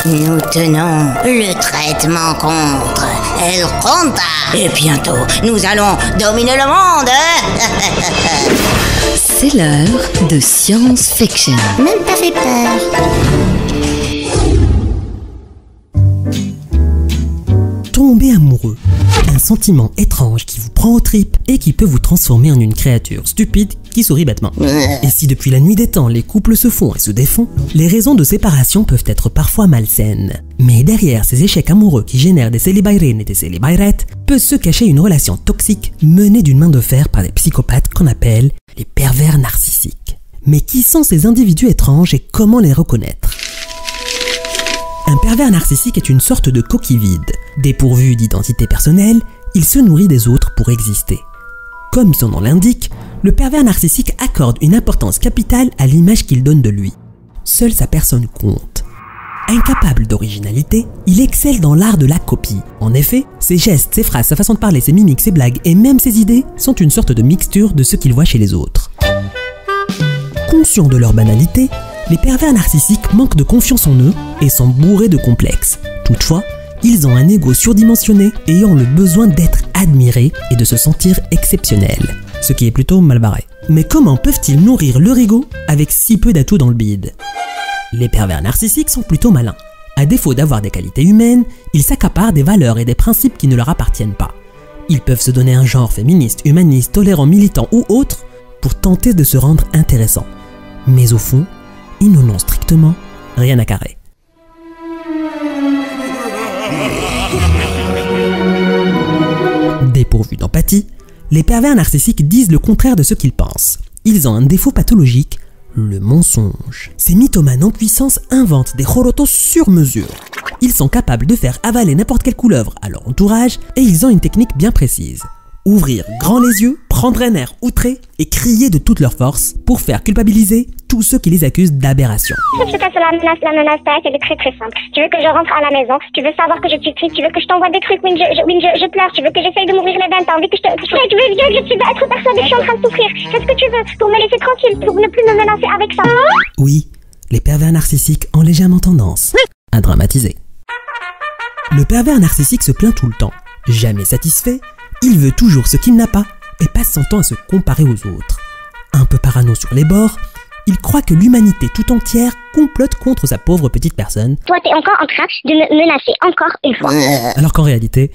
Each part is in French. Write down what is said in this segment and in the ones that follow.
Nous tenons le traitement contre El Conta. Et bientôt, nous allons dominer le monde. C'est l'heure de science-fiction. Même pas fait peur. Tomber amoureux, un sentiment étrange qui vous prend aux tripes et qui peut vous transformer en une créature stupide qui sourit bêtement. Et si depuis la nuit des temps les couples se font et se défont, les raisons de séparation peuvent être parfois malsaines. Mais derrière ces échecs amoureux qui génèrent des célibairines et des célibairettes, peut se cacher une relation toxique menée d'une main de fer par des psychopathes qu'on appelle les pervers narcissiques. Mais qui sont ces individus étranges et comment les reconnaître ? Un pervers narcissique est une sorte de coquille vide. Dépourvu d'identité personnelle, il se nourrit des autres pour exister. Comme son nom l'indique, le pervers narcissique accorde une importance capitale à l'image qu'il donne de lui. Seule sa personne compte. Incapable d'originalité, il excelle dans l'art de la copie. En effet, ses gestes, ses phrases, sa façon de parler, ses mimiques, ses blagues et même ses idées sont une sorte de mixture de ce qu'il voit chez les autres. Conscients de leur banalité, les pervers narcissiques manquent de confiance en eux et sont bourrés de complexes. Toutefois, ils ont un ego surdimensionné ayant le besoin d'être admirés et de se sentir exceptionnels, ce qui est plutôt mal barré. Mais comment peuvent-ils nourrir leur ego avec si peu d'atouts dans le bide ? Les pervers narcissiques sont plutôt malins. À défaut d'avoir des qualités humaines, ils s'accaparent des valeurs et des principes qui ne leur appartiennent pas. Ils peuvent se donner un genre féministe, humaniste, tolérant, militant ou autre pour tenter de se rendre intéressants. Mais au fond, ils n'en ont strictement rien à carrer. Dépourvus d'empathie, les pervers narcissiques disent le contraire de ce qu'ils pensent. Ils ont un défaut pathologique, le mensonge. Ces mythomanes en puissance inventent des jorotos sur mesure. Ils sont capables de faire avaler n'importe quelle couleuvre à leur entourage et ils ont une technique bien précise. Ouvrir grand les yeux, prendre un air outré et crier de toute leur force pour faire culpabiliser tous ceux qui les accusent d'aberration. La menace directe, elle est très très simple. Tu veux que je rentre à la maison, tu veux savoir que je suis triste, tu veux que je t'envoie des trucs, je pleure, tu veux que j'essaye de m'ouvrir les veines, t'as envie que je te... Tu veux être persuadée que je suis en train de souffrir. Qu'est-ce que tu veux pour me laisser tranquille, pour ne plus me menacer avec ça? Oui, les pervers narcissiques ont légèrement tendance à dramatiser. Le pervers narcissique se plaint tout le temps. Jamais satisfait, il veut toujours ce qu'il n'a pas et passe son temps à se comparer aux autres. Un peu parano sur les bords, il croit que l'humanité tout entière complote contre sa pauvre petite personne. Toi, t'es encore en train de me menacer, encore une fois. Alors qu'en réalité,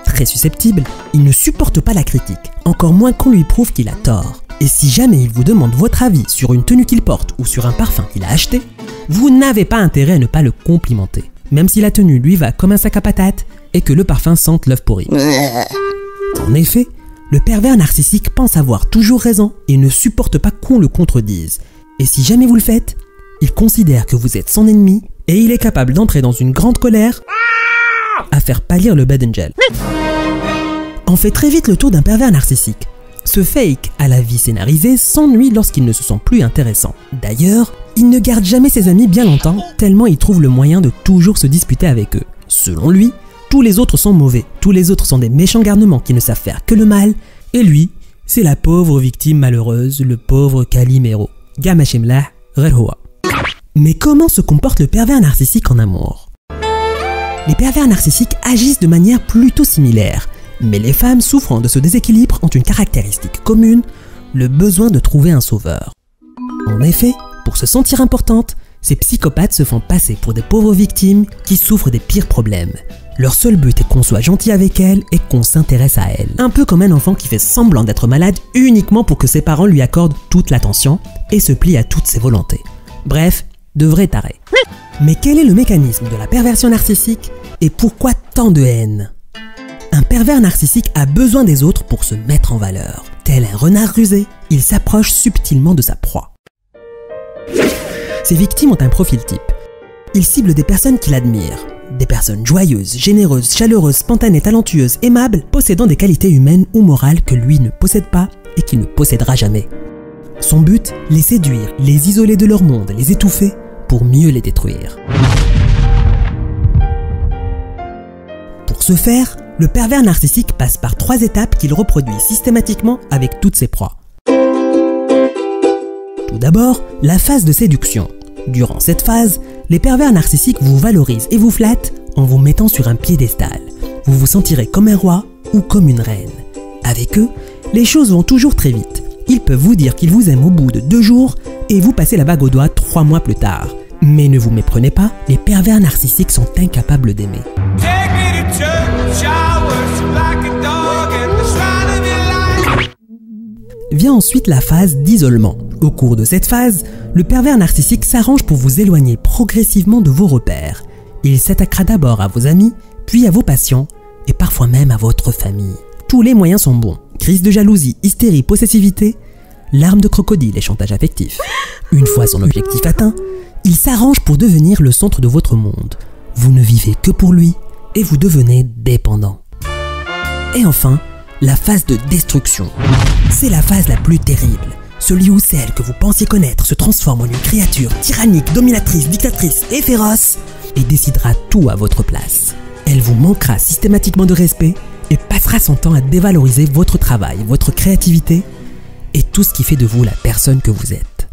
très susceptible, il ne supporte pas la critique, encore moins qu'on lui prouve qu'il a tort. Et si jamais il vous demande votre avis sur une tenue qu'il porte ou sur un parfum qu'il a acheté, vous n'avez pas intérêt à ne pas le complimenter, même si la tenue lui va comme un sac à patates et que le parfum sente l'œuf pourri. En effet, le pervers narcissique pense avoir toujours raison et ne supporte pas qu'on le contredise. Et si jamais vous le faites, il considère que vous êtes son ennemi et il est capable d'entrer dans une grande colère à faire pâlir le bad angel. On fait très vite le tour d'un pervers narcissique. Ce fake à la vie scénarisée s'ennuie lorsqu'il ne se sent plus intéressant. D'ailleurs, il ne garde jamais ses amis bien longtemps, tellement il trouve le moyen de toujours se disputer avec eux. Selon lui, tous les autres sont mauvais, tous les autres sont des méchants garnements qui ne savent faire que le mal, et lui, c'est la pauvre victime malheureuse, le pauvre Calimero. Gamashimlah, Rerhoa. Mais comment se comporte le pervers narcissique en amour ? Les pervers narcissiques agissent de manière plutôt similaire, mais les femmes souffrant de ce déséquilibre ont une caractéristique commune, le besoin de trouver un sauveur. En effet, pour se sentir importantes, ces psychopathes se font passer pour des pauvres victimes qui souffrent des pires problèmes. Leur seul but est qu'on soit gentil avec elles et qu'on s'intéresse à elles. Un peu comme un enfant qui fait semblant d'être malade uniquement pour que ses parents lui accordent toute l'attention et se plie à toutes ses volontés. Bref, de vrais tarés. Mais quel est le mécanisme de la perversion narcissique et pourquoi tant de haine ? Un pervers narcissique a besoin des autres pour se mettre en valeur. Tel un renard rusé, il s'approche subtilement de sa proie. Ces victimes ont un profil type. Ils ciblent des personnes qu'il admire. Des personnes joyeuses, généreuses, chaleureuses, spontanées, talentueuses, aimables, possédant des qualités humaines ou morales que lui ne possède pas et qu'il ne possédera jamais. Son but, les séduire, les isoler de leur monde, les étouffer pour mieux les détruire. Pour ce faire, le pervers narcissique passe par 3 étapes qu'il reproduit systématiquement avec toutes ses proies. Tout d'abord, la phase de séduction. Durant cette phase, Les pervers narcissiques vous valorisent et vous flattent en vous mettant sur un piédestal. Vous vous sentirez comme un roi ou comme une reine. Avec eux, les choses vont toujours très vite. Ils peuvent vous dire qu'ils vous aiment au bout de 2 jours et vous passer la bague au doigt 3 mois plus tard. Mais ne vous méprenez pas, les pervers narcissiques sont incapables d'aimer. Vient ensuite la phase d'isolement. Au cours de cette phase, le pervers narcissique s'arrange pour vous éloigner progressivement de vos repères. Il s'attaquera d'abord à vos amis, puis à vos patients, et parfois même à votre famille. Tous les moyens sont bons. Crise de jalousie, hystérie, possessivité, larmes de crocodile et chantage affectif. Une fois son objectif atteint, il s'arrange pour devenir le centre de votre monde. Vous ne vivez que pour lui et vous devenez dépendant. Et enfin, la phase de destruction. C'est la phase la plus terrible. Celui ou celle que vous pensiez connaître se transforme en une créature tyrannique, dominatrice, dictatrice et féroce et décidera tout à votre place. Elle vous manquera systématiquement de respect et passera son temps à dévaloriser votre travail, votre créativité et tout ce qui fait de vous la personne que vous êtes.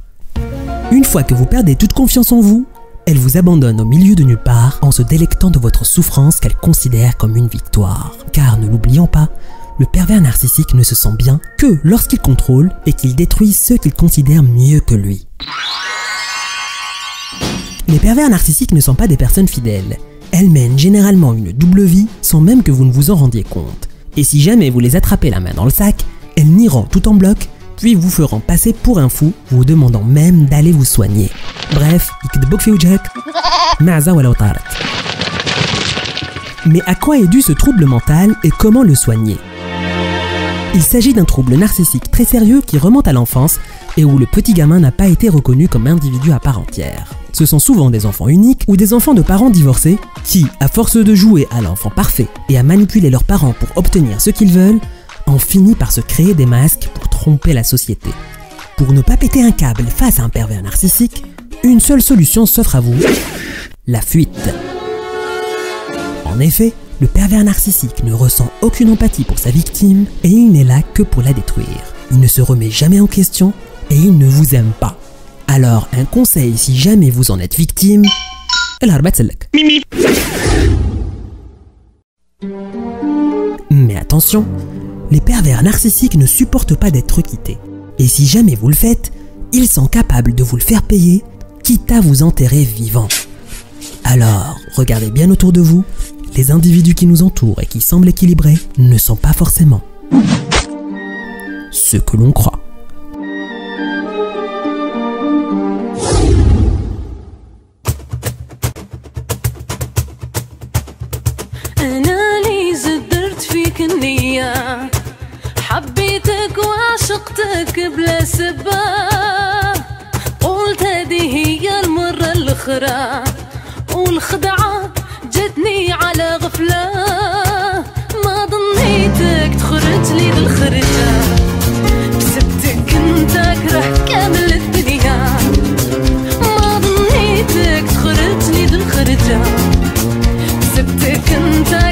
Une fois que vous perdez toute confiance en vous, elle vous abandonne au milieu de nulle part en se délectant de votre souffrance qu'elle considère comme une victoire. Car ne l'oublions pas, le pervers narcissique ne se sent bien que lorsqu'il contrôle et qu'il détruit ceux qu'il considère mieux que lui. Les pervers narcissiques ne sont pas des personnes fidèles. Elles mènent généralement une double vie sans même que vous ne vous en rendiez compte. Et si jamais vous les attrapez la main dans le sac, elles nieront tout en bloc, puis vous feront passer pour un fou, vous demandant même d'aller vous soigner. Bref, يكذبوك في وجهك معزة ولو طارت. Mais à quoi est dû ce trouble mental et comment le soigner? Il s'agit d'un trouble narcissique très sérieux qui remonte à l'enfance et où le petit gamin n'a pas été reconnu comme individu à part entière. Ce sont souvent des enfants uniques ou des enfants de parents divorcés qui, à force de jouer à l'enfant parfait et à manipuler leurs parents pour obtenir ce qu'ils veulent, ont fini par se créer des masques pour tromper la société. Pour ne pas péter un câble face à un pervers narcissique, une seule solution s'offre à vous, la fuite. En effet, le pervers narcissique ne ressent aucune empathie pour sa victime et il n'est là que pour la détruire. Il ne se remet jamais en question et il ne vous aime pas. Alors, un conseil si jamais vous en êtes victime, mais attention, les pervers narcissiques ne supportent pas d'être quittés. Et si jamais vous le faites, ils sont capables de vous le faire payer, quitte à vous enterrer vivant. Alors, regardez bien autour de vous, les individus qui nous entourent et qui semblent équilibrés ne sont pas forcément ce que l'on croit. حبيتك وعشقتك بلا سبب قلت هذه هي المرة الأخرى والخدعة جتني على غفلة ما ظنيتك تخرج لي بالخرجة بسبتك انت كره كامل الدنيا ما ظنيتك تخرج لي بالخرجة بسبتك انت